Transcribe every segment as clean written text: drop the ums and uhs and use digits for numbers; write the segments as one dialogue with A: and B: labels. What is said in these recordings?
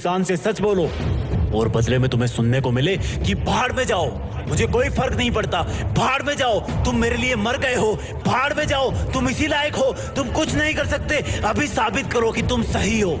A: इंसान से सच बोलो और बदले में तुम्हें सुनने को मिले कि भाड़ में जाओ, मुझे कोई फर्क नहीं पड़ता, भाड़ में जाओ, तुम मेरे लिए मर गए हो, भाड़ में जाओ, तुम इसी लायक हो, तुम कुछ नहीं कर सकते, अभी साबित करो कि तुम सही हो।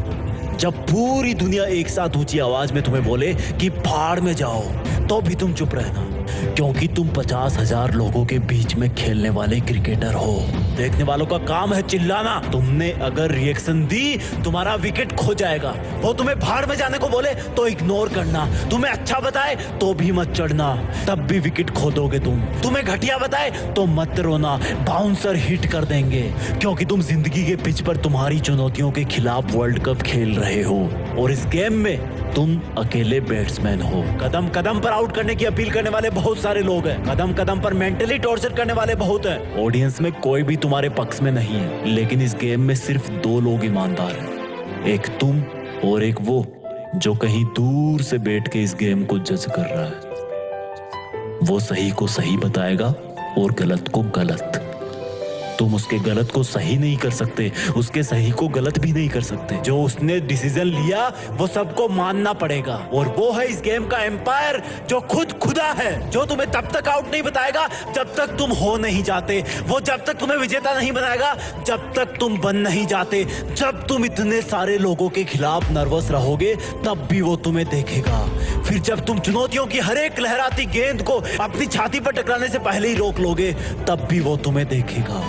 A: जब पूरी दुनिया एक साथ ऊंची आवाज में तुम्हें बोले कि भाड़ में जाओ, तो भी तुम चुप रहना, क्योंकि तुम 50,000 लोगों के बीच में खेलने वाले क्रिकेटर हो। देखने वालों का काम है चिल्लाना। तुमने अगर रिएक्शन दी तुम्हारा विकेट खो जाएगा। वो तुम्हें भाड़ में जाने को बोले तो इग्नोर करना, तुम्हें अच्छा बताए तो भी मत चढ़ना, तब भी विकेट खो दोगे तुम। तुम्हें घटिया बताए तो मत रोना, बाउंसर हिट कर देंगे, क्योंकि तुम जिंदगी के पिच पर तुम्हारी चुनौतियों के खिलाफ वर्ल्ड कप खेल रहे हो और इस गेम में तुम अकेले बैट्समैन हो। कदम कदम पर आउट करने की अपील करने वाले बहुत सारे लोग हैं, कदम कदम पर मेंटली टॉर्चर करने वाले बहुत हैं। ऑडियंस में कोई भी तुम्हारे पक्ष में नहीं है, लेकिन इस गेम में सिर्फ 2 लोग ईमानदार हैं, एक तुम और एक वो जो कहीं दूर से बैठ के इस गेम को जज कर रहा है। वो सही को सही बताएगा और गलत को गलत। तुम उसके गलत को सही नहीं कर सकते, उसके सही को गलत भी नहीं कर सकते। जो उसने डिसीजन लिया वो सबको मानना पड़ेगा, और वो है इस गेम का एम्पायर जो खुद खुदा है, जो तुम्हें तब तक आउट नहीं बताएगा जब तक तुम हो नहीं जाते, वो जब तक तुम्हें विजेता नहीं बनाएगा जब तक तुम बन नहीं जाते। जब तुम इतने सारे लोगों के खिलाफ नर्वस रहोगे तब भी वो तुम्हें देखेगा। फिर जब तुम चुनौतियों की हर एक लहराती गेंद को अपनी छाती पर टकराने से पहले ही रोक लोगे तब भी वो तुम्हें देखेगा।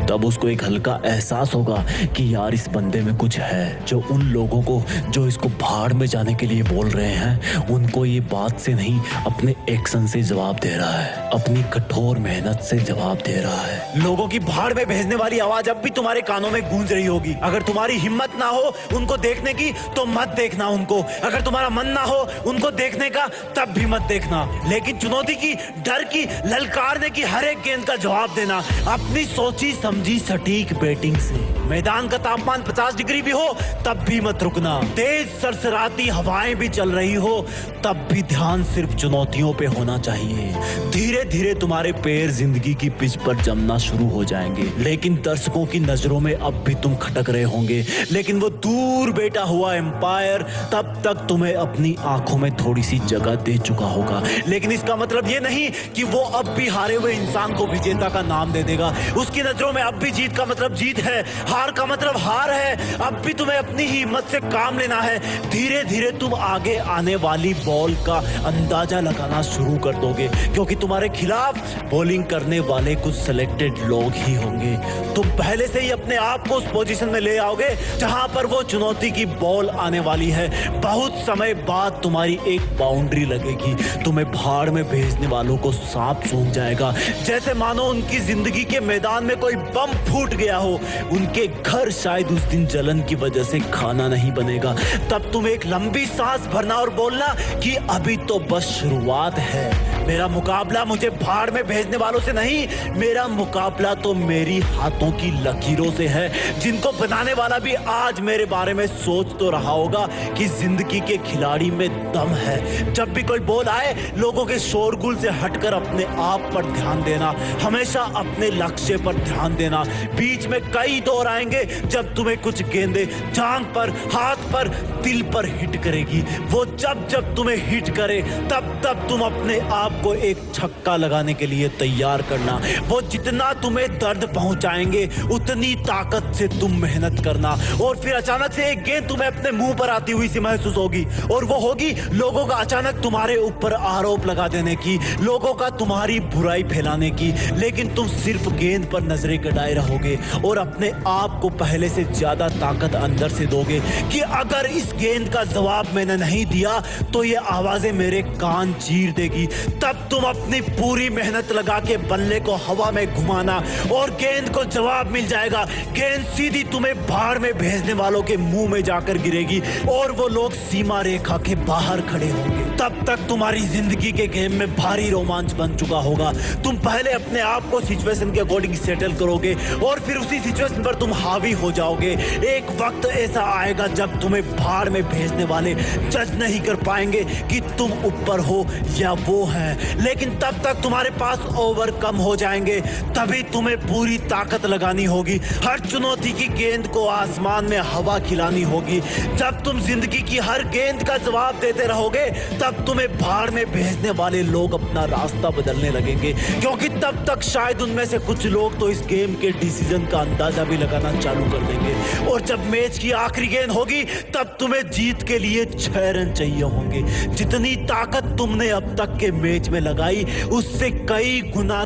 A: तब उसको एक हल्का एहसास होगा कि यार इस बंदे में कुछ है। जो उन लोगों को जो इसको भाड़ में जाने के लिए बोल रहे हैं, उनको ये बात से नहीं अपने एक्शन से जवाब दे रहा है, अपनी कठोर मेहनत से जवाब दे रहा है। लोगों की भाड़ में भेजने वाली आवाज अब भी तुम्हारे कानों में गूंज रही होगी। अगर तुम्हारी हिम्मत ना हो उनको देखने की तो मत देखना उनको, अगर तुम्हारा मन ना हो उनको देखने का तब भी मत देखना, लेकिन चुनौती की, डर की, ललकारने की हर एक गेंद का जवाब देना अपनी सोची समझी सटीक बैटिंग से। मैदान का तापमान 50 डिग्री भी हो तब भी मत रुकना, तेज सरसराती हवाएं भी चल रही हो तब भी ध्यान सिर्फ चुनौतियों पे होना चाहिए। धीरे धीरे तुम्हारे पैर जिंदगी की पिच पर जमना शुरू हो जाएंगे, लेकिन दर्शकों की नजरों में अब भी तुम खटक रहे होंगे। लेकिन वो दूर बैठा हुआ एम्पायर तब तक तुम्हें अपनी आंखों में थोड़ी सी जगह दे चुका होगा, लेकिन इसका मतलब ये नहीं कि वो अब भी हारे हुए इंसान को विजेता का नाम दे देगा। उसकी नजरों में अब भी जीत का मतलब जीत है, हार का मतलब हार है। अब भी तुम्हें अपनी ही हिम्मत से काम लेना है। धीरे धीरे तुम आगे आने वाली बॉल का अंदाजा लगाना शुरू कर दोगे, क्योंकि तुम्हारे खिलाफ बॉलिंग करने वाले कुछ सिलेक्टेड लोग ही होंगे। तुम पहले से ही अपने आप को उस पोजीशन में ले आओगे जहां पर वो चुनौती की बॉल आने वाली है। बहुत समय बाद तुम्हारी एक बाउंड्री लगेगी, तुम्हें भाड़ में भेजने वालों को सांप सूंघ जाएगा, जैसे मानो उनकी जिंदगी के मैदान में कोई बम फूट गया हो। उनके घर शायद उस दिन जलन की वजह से खाना नहीं बनेगा। तब तुम एक लंबी सांस भरना और बोलना कि अभी तो बस शुरुआत है। मेरा मुकाबला मुझे भाड़ में भेजने वालों से नहीं, मेरा मुकाबला तो मेरी हाथों की लकीरों से है, जिनको बनाने वाला भी आज मेरे बारे में सोच तो रहा होगा कि जिंदगी के खिलाड़ी में दम है। जब भी कोई बॉल आए, लोगों के शोरगुल से हटकर अपने आप पर ध्यान देना, हमेशा अपने लक्ष्य पर ध्यान देना। बीच में कई दौर आएंगे जब तुम्हें कुछ गेंदें जांघ पर, हाथ पर, दिल पर हिट करेगी। वो जब जब तुम्हें हिट करे तब तब तुम अपने आप को एक छक्का लगाने के लिए तैयार करना। वो जितना तुम्हें दर्द पहुंचाएंगे उतनी ताकत से तुम मेहनत करना, और फिर अचानक से एक गेंद तुम्हें अपने मुंह पर आती हुई सी महसूस होगी, और वो होगी लोगों का अचानक तुम्हारे ऊपर आरोप लगा देने की, लोगों का तुम्हारी बुराई फैलाने की। लेकिन तुम सिर्फ गेंद पर नजरें गड़ाए रहोगे और अपने आप को पहले से ज्यादा ताकत अंदर से दोगे कि अगर इस गेंद का जवाब मैंने नहीं दिया तो ये आवाजें मेरे कान चीर देगी। तब तुम अपनी पूरी मेहनत लगा के बल्ले को हवा में घुमाना और गेंद को जवाब मिल जाएगा। गेंद सीधी तुम्हें भाड़ में भेजने वालों के मुंह में जाकर गिरेगी और वो लोग सीमा रेखा के बाहर खड़े होंगे। तब तक तुम्हारी जिंदगी के गेम में भारी रोमांच बन चुका होगा। तुम पहले अपने आप को सिचुएशन के अकॉर्डिंग सेटल करोगे और फिर उसी सिचुएशन पर तुम हावी हो जाओगे। एक वक्त ऐसा आएगा जब तुम्हें भाड़ में भेजने वाले जज नहीं कर पाएंगे कि तुम ऊपर हो या वो है। है, लेकिन तब तक तुम्हारे पास ओवर कम हो जाएंगे। तभी तुम्हें पूरी ताकत लगानी होगी। हर चुनौती की गेंद को आसमान में हवा खिलानी होगी। जब तुम जिंदगी की हर गेंद का जवाब देते रहोगे, तब तुम्हें भाड़ में भेजने वाले लोग अपना रास्ता बदलने लगेंगे, क्योंकि तब तक शायद उनमें से कुछ लोग तो इस गेम के डिसीजन का अंदाजा भी लगाना चालू कर देंगे। और जब मैच की आखिरी गेंद होगी, तब तुम्हें जीत के लिए 6 रन चाहिए होंगे। जितनी ताकत तुमने अब तक के मैच में लगाई, उससे कई गुना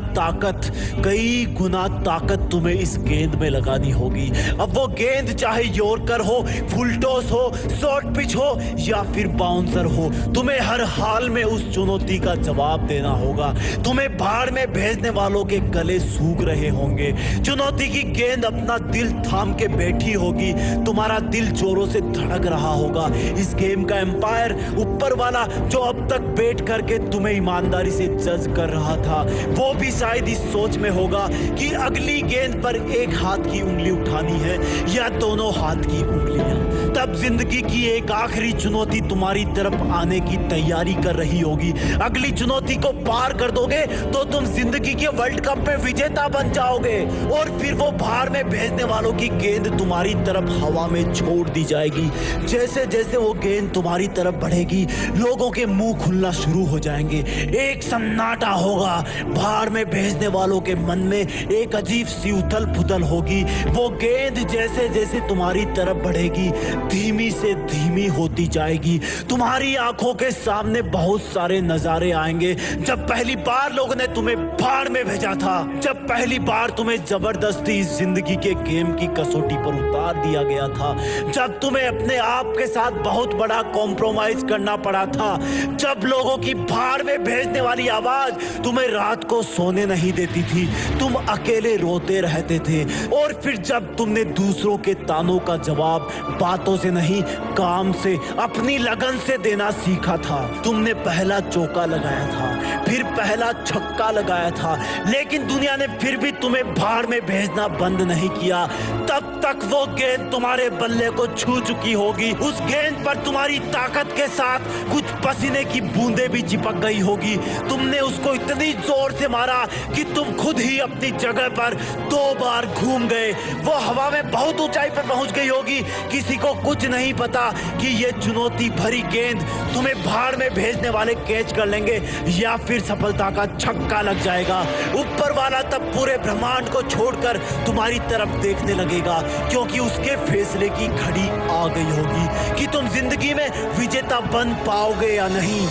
A: ताकत तुम्हें इस गेंद में लगानी होगी। अब वो गेंद चाहे यॉर्कर हो, फुल टॉस हो, शॉर्ट पिच हो या फिर बाउंसर हो, तुम्हें हर हाल में उस चुनौती का जवाब देना होगा। तुम्हें भाड़ में भेजने वालों के गले सूख रहे होंगे। चुनौती की गेंद अपना दिल थाम के बैठी होगी। तुम्हारा दिल जोरों से धड़क रहा होगा। इस गेम का एम्पायर, ऊपर वाला, जो अब तक बैठ करके तुम्हें ईमानदारी से जज कर रहा था, वो भी शायद इस सोच में होगा कि अगली गेंद पर एक हाथ की उंगली उठानी है या दोनों हाथ की उंगलियां। तब जिंदगी की एक आखिरी चुनौती तुम्हारी तरफ आने की तैयारी कर रही होगी। अगली चुनौती को पार कर दोगे तो तुम जिंदगी के वर्ल्ड कप में विजेता बन जाओगे। और फिर वो भाड़ में भेजने वालों की गेंद तुम्हारी तरफ हवा में छोड़ दी जाएगी। जैसे जैसे वो गेंद तुम्हारी तरफ बढ़ेगी, लोगों के मुंह खुलना शुरू हो जाएंगे। एक सन्नाटा होगा। भाड़ में भेजने वालों के मन में एक अजीब सी उथल पुथल होगी। वो गेंद जैसे जैसे तुम्हारी तरफ बढ़ेगी, धीमी से धीमी होती जाएगी। तुम्हारी आंखों के सामने बहुत सारे नजारे आएंगे। जब पहली बार लोगों ने तुम्हें भाड़ में भेजा था, जब पहली बार तुम्हें जबरदस्ती इस जिंदगी के गेम की कसौटी पर उतार दिया गया था, जब तुम्हें अपने आप के साथ बहुत बड़ा कॉम्प्रोमाइज करना पड़ा था, जब लोगों की भाड़ में भेजने वाली आवाज तुम्हें रात को सोने नहीं देती थी, तुम अकेले रोते रहते थे। और फिर जब तुमने दूसरों के तानों का जवाब बातों से नहीं, काम से, अपनी लगन से देना सीखा था। तुमने पहला चौका लगाया था, फिर पहला छक्का लगाया था, लेकिन दुनिया ने फिर भी तुम्हें भाड़ में भेजना बंद नहीं किया। तब तक वो गेंद तुम्हारे बल्ले को छू चुकी होगी। उस गेंद पर तुम्हारी ताकत के साथ कुछ पसीने की बूंदें भी चिपक गई होगी। तुमने उसको इतनी जोर से मारा कि तुम खुद ही अपनी जगह पर 2 बार घूम गए। वो हवा में बहुत ऊंचाई पर पहुंच गई होगी। किसी को कुछ नहीं पता कि ये चुनौती भरी गेंद तुम्हें भाड़ में भेजने वाले कैच कर लेंगे या फिर सफलता का छक्का लग जाएगा। ऊपर वाला तब पूरे ब्रह्मांड को छोड़कर तुम्हारी तरफ देखने लगेगा, क्योंकि उसके फैसले की घड़ी आ गई होगी कि तुम जिंदगी में विजेता बन पाओगे या नहीं।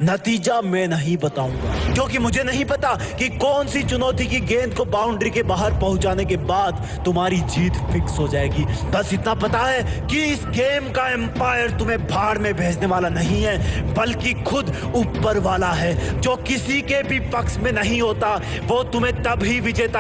A: नतीजा मैं नहीं बताऊंगा, क्योंकि मुझे नहीं पता कि कौन सी चुनौती की गेंद को बाउंड्री के बाहर पहुंचाने के बाद तुम्हारी जीत फिक्स हो जाएगी। बस इतना पता है कि इस गेम का एम्पायर तुम्हें भाड़ में भेजने वाला नहीं है, बल्कि खुद ऊपर वाला है, जो किसी के भी पक्ष में नहीं होता। वो तुम्हें तब ही विजेता